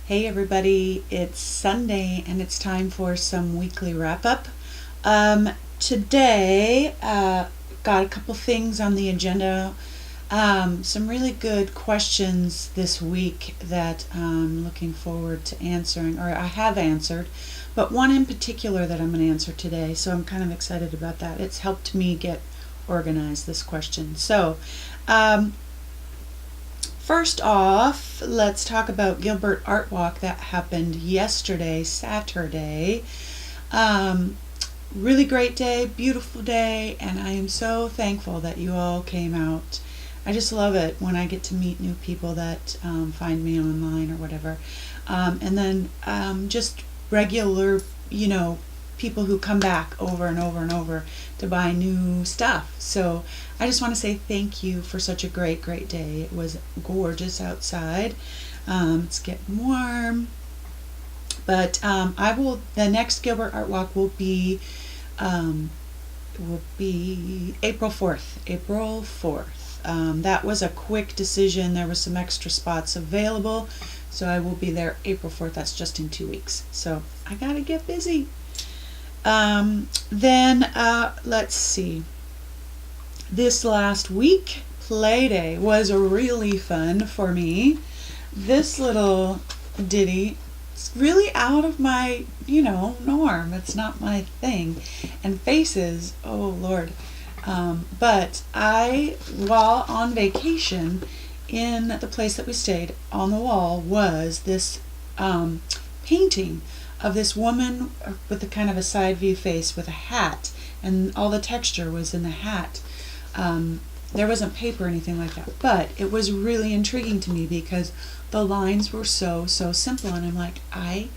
Hey everybody, it's Sunday and it's time for some weekly wrap up. Today, got a couple things on the agenda. Some really good questions this week that I'm looking forward to answering, or I have answered, but one in particular that I'm going to answer today, so I'm kind of excited about that. It's helped me get organized, this question. So, first off, let's talk about Gilbert Art Walk that happened yesterday, Saturday. Really great day, beautiful day, and I am so thankful that you all came out. I just love it when I get to meet new people that find me online or whatever. And then just regular, people who come back over and over and over to buy new stuff. So I just want to say thank you for such a great day. It was gorgeous outside. It's getting warm, but the next Gilbert Art Walk will be April 4th. That was a quick decision. There was some extra spots available, so I will be there April 4th. That's just in 2 weeks, so I gotta get busy. Let's see. This last week, Play Day was really fun for me. This little ditty is really out of my, norm. It's not my thing. And faces, oh Lord. But while on vacation, in the place that we stayed, on the wall was this painting of this woman with a kind of a side view face with a hat, and all the texture was in the hat. There wasn't paper or anything like that, but it was really intriguing to me because the lines were so simple, and I'm like, I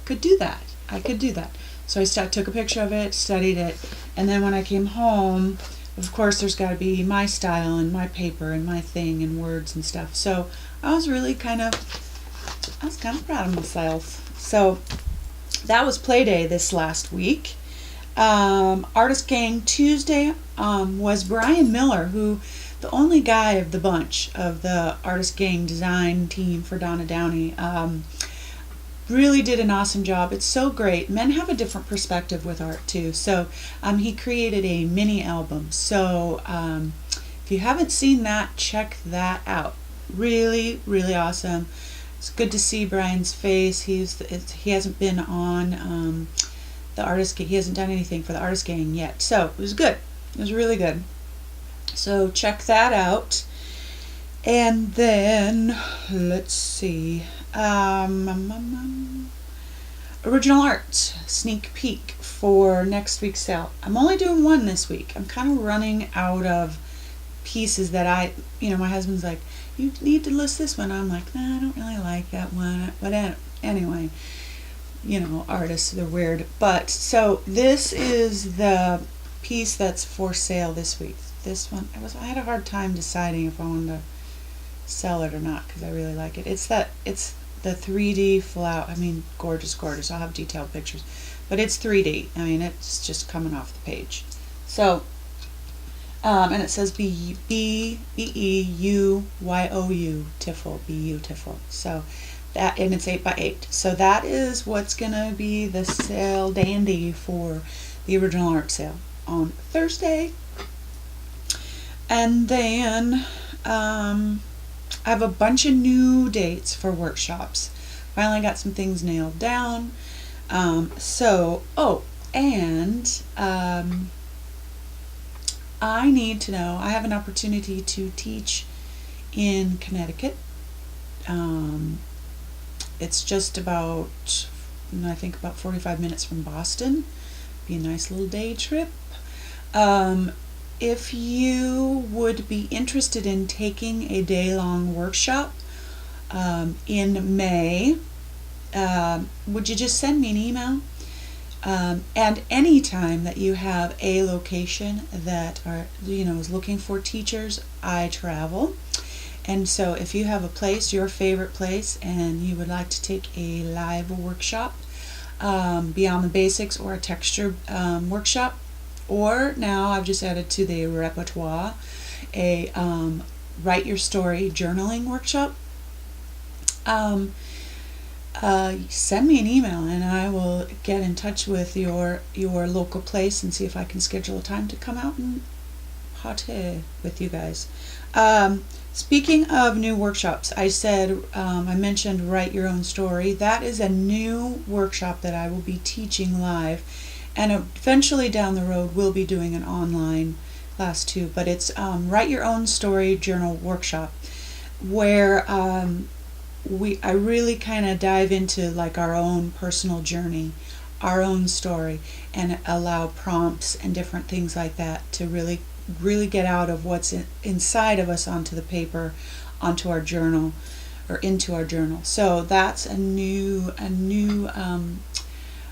could do that. So I took a picture of it, studied it, and then when I came home, of course there's got to be my style and my paper and my thing and words and stuff. So I was kind of proud of myself. So that was Play Day this last week. Artist Gang Tuesday was Brian Miller, who, the only guy of the bunch of the Artist Gang design team for Donna Downey, really did an awesome job. It's so great. Men have a different perspective with art too. So he created a mini album. So if you haven't seen that, check that out. Really awesome. It's good to see Brian's face. He hasn't been on the Artist Gang. He hasn't done anything for the Artist Gang yet. So it was good. It was really good. So check that out. And then let's see. Original art sneak peek for next week's sale. I'm only doing one this week. I'm kind of running out of pieces that my husband's like, you need to list this one. I'm like, nah, I don't really like that one. But anyway, artists, they're weird. But so this is the piece that's for sale this week. This one, I had a hard time deciding if I wanted to sell it or not because I really like it. It's the 3D flower. Gorgeous. I'll have detailed pictures, but it's 3D. It's just coming off the page. So. And it says B-E-U-Y-O-U, Tiffle, beautiful. So that, and it's 8x8. So that is what's gonna be the sale dandy for the original art sale on Thursday. And then I have a bunch of new dates for workshops. Finally got some things nailed down. I need to know, I have an opportunity to teach in Connecticut. It's just about 45 minutes from Boston. Be a nice little day trip. If you would be interested in taking a day-long workshop in May, would you just send me an email? And any time that you have a location that is looking for teachers, I travel. And so if you have a place, your favorite place, and you would like to take a live workshop, Beyond the Basics or a texture workshop, or now I've just added to the repertoire a write your story journaling workshop. send me an email and I will get in touch with your local place and see if I can schedule a time to come out and party with you guys. Speaking of new workshops, I mentioned Write Your Own Story. That is a new workshop that I will be teaching live, and eventually down the road we'll be doing an online class too. But it's Write Your Own Story Journal Workshop, where I really kind of dive into like our own personal journey, our own story, and allow prompts and different things like that to really get out of what's inside of us onto the paper, onto our journal, or into our journal. So that's a new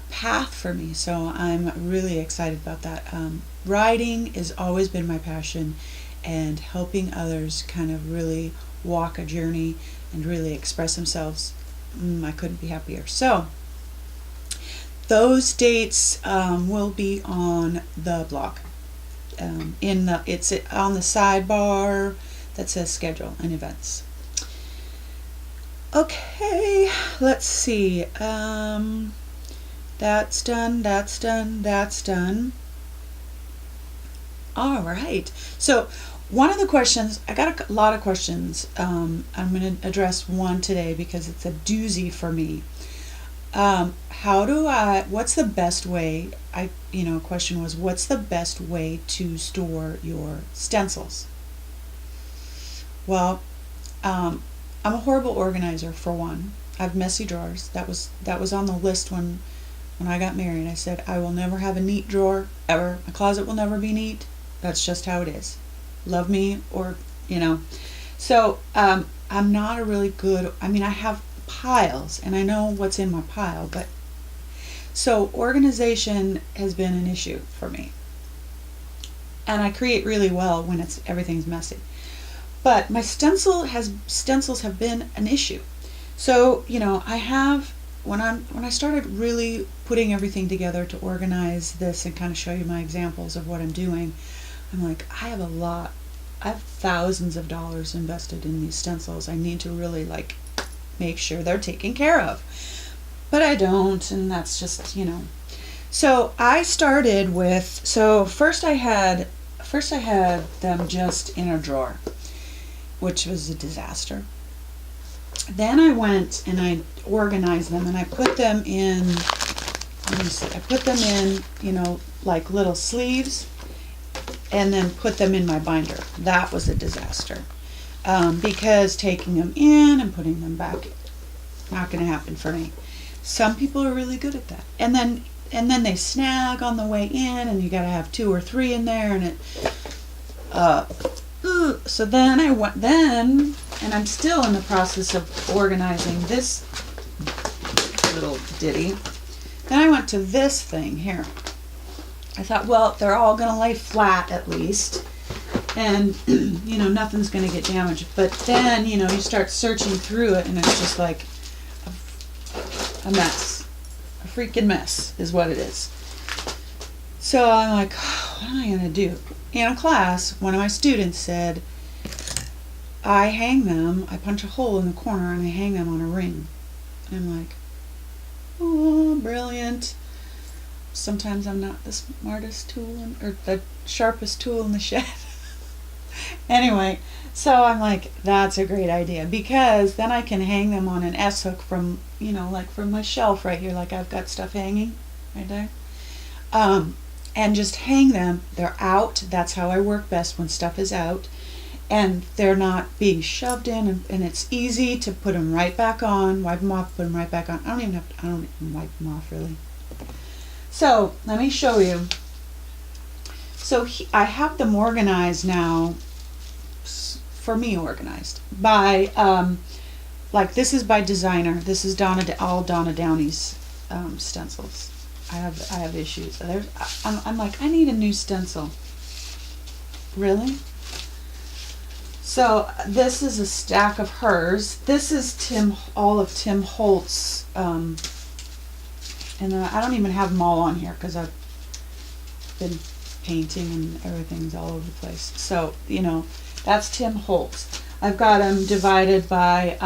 path for me. So I'm really excited about that. Writing has always been my passion, and helping others kind of really walk a journey and really express themselves. I couldn't be happier. So those dates will be on the blog. It's on the sidebar that says schedule and events. Okay, let's see. That's done. All right. So one of the questions, I got a lot of questions. I'm going to address one today because it's a doozy for me. What's the best way, question was, what's the best way to store your stencils? Well, I'm a horrible organizer, for one. I have messy drawers. That was on the list when I got married. I said, I will never have a neat drawer, ever. My closet will never be neat. That's just how it is. Love me or, So, I'm not a really good, I have piles, and I know what's in my pile, but so organization has been an issue for me, and I create really well when everything's messy. But my stencils have been an issue. So I have when I started really putting everything together to organize this and kind of show you my examples of what I'm doing, I'm like, I have thousands of dollars invested in these stencils. I need to really make sure they're taken care of. But I don't, and that's just, So I started with, first I had them just in a drawer, which was a disaster. Then I went and I organized them and I put them in, like little sleeves, and then put them in my binder. That was a disaster. Because taking them in and putting them back, not going to happen for me. Some people are really good at that. And then they snag on the way in, and you got to have 2 or 3 in there, and so then and I'm still in the process of organizing this little ditty. Then I went to this thing here. I thought, well, they're all going to lay flat at least, and nothing's going to get damaged. But then you start searching through it, and it's just like a mess, a freaking mess is what it is. So I'm like, what am I going to do? In a class, one of my students said, I hang them, I punch a hole in the corner and I hang them on a ring. And I'm like, oh, brilliant. Sometimes I'm not the smartest tool or the sharpest tool in the shed. Anyway, so I'm like, that's a great idea, because then I can hang them on an S-hook from, from my shelf right here, like I've got stuff hanging right there. And just hang them. They're out. That's how I work best, when stuff is out. And they're not being shoved in, and it's easy to put them right back on, wipe them off, put them right back on. I don't even wipe them off, really. So, let me show you. So, I have them organized now, for me organized, by, this is by designer. This is all Donna Downey's stencils. I have issues. I'm like, I need a new stencil. Really? So this is a stack of hers. This is all of Tim Holtz, and I don't even have them all on here because I've been painting and everything's all over the place. So that's Tim Holtz. I've got them divided by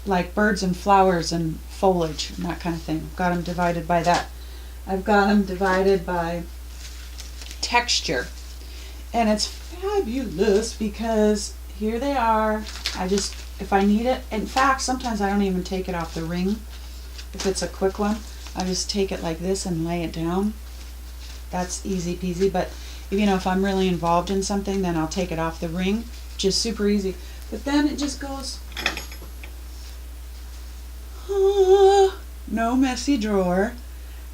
like birds and flowers and foliage and that kind of thing. I've got them divided by that. I've got them divided by texture. And it's fabulous because here they are. If I need it, in fact, sometimes I don't even take it off the ring. If it's a quick one, I just take it like this and lay it down. That's easy peasy. But if I'm really involved in something, then I'll take it off the ring. Just super easy. But then it just goes, no messy drawer.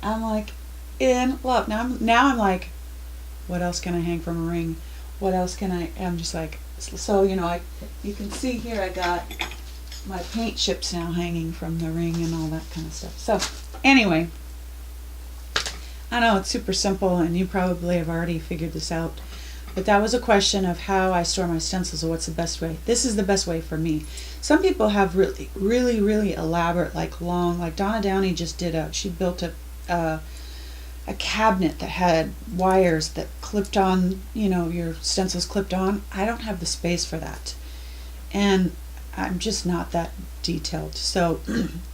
I'm like in love. Now I'm like, what else can I hang from a ring? What else can I'm just like, so you can see here I got my paint chips now hanging from the ring and all that kind of stuff. So anyway, I know it's super simple and you probably have already figured this out, but that was a question of how I store my stencils or what's the best way. This is the best way for me. Some people have really elaborate, like long, like Donna Downey just she built a cabinet that had wires that clipped on, your stencils clipped on. I don't have the space for that. And I'm just not that detailed. So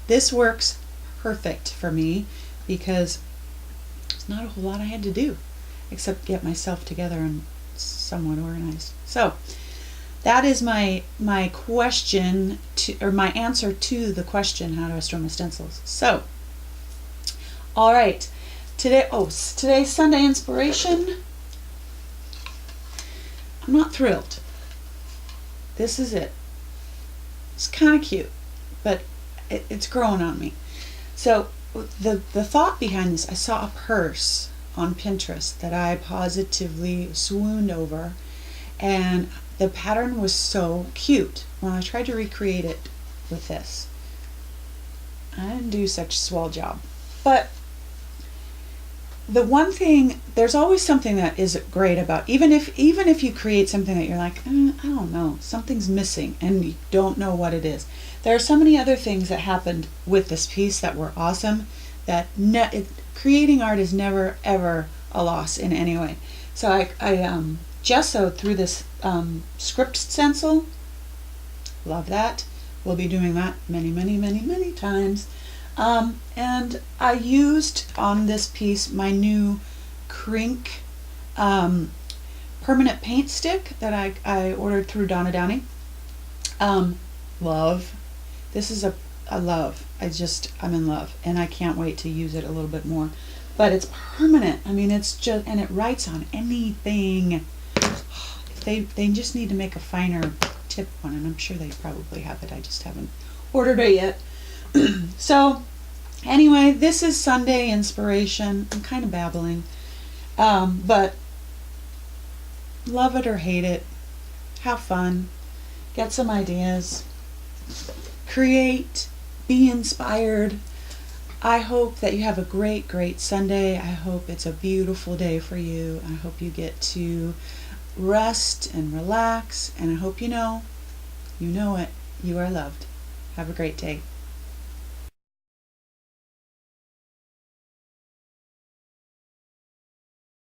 this works perfect for me because there's not a whole lot I had to do except get myself together and somewhat organized. So that is my question or my answer to the question, how do I store my stencils? So, all right. Today's Sunday inspiration. I'm not thrilled. This is it. It's kind of cute, but it's growing on me. So the thought behind this, I saw a purse on Pinterest that I positively swooned over, and the pattern was so cute. When I tried to recreate it with this, I didn't do such a swell job, but the one thing, there's always something that is great about, even if you create something that you're like, I don't know, something's missing and you don't know what it is. There are so many other things that happened with this piece that were awesome, that creating art is never ever a loss in any way. So I gessoed through this script stencil. Love that. We'll be doing that many times. And I used on this piece my new Crink permanent paint stick that I ordered through Donna Downey. Love. This is a love. I'm in love and I can't wait to use it a little bit more. But it's permanent. I mean, it's just, and it writes on anything. They just need to make a finer tip one, and I'm sure they probably have it. I just haven't ordered it yet. So anyway, this is Sunday inspiration. I'm kind of babbling, but love it or hate it, have fun, get some ideas, create, be inspired. I hope that you have a great Sunday. I hope it's a beautiful day for you. I hope you get to rest and relax, and I hope you know it, you are loved. Have a great day.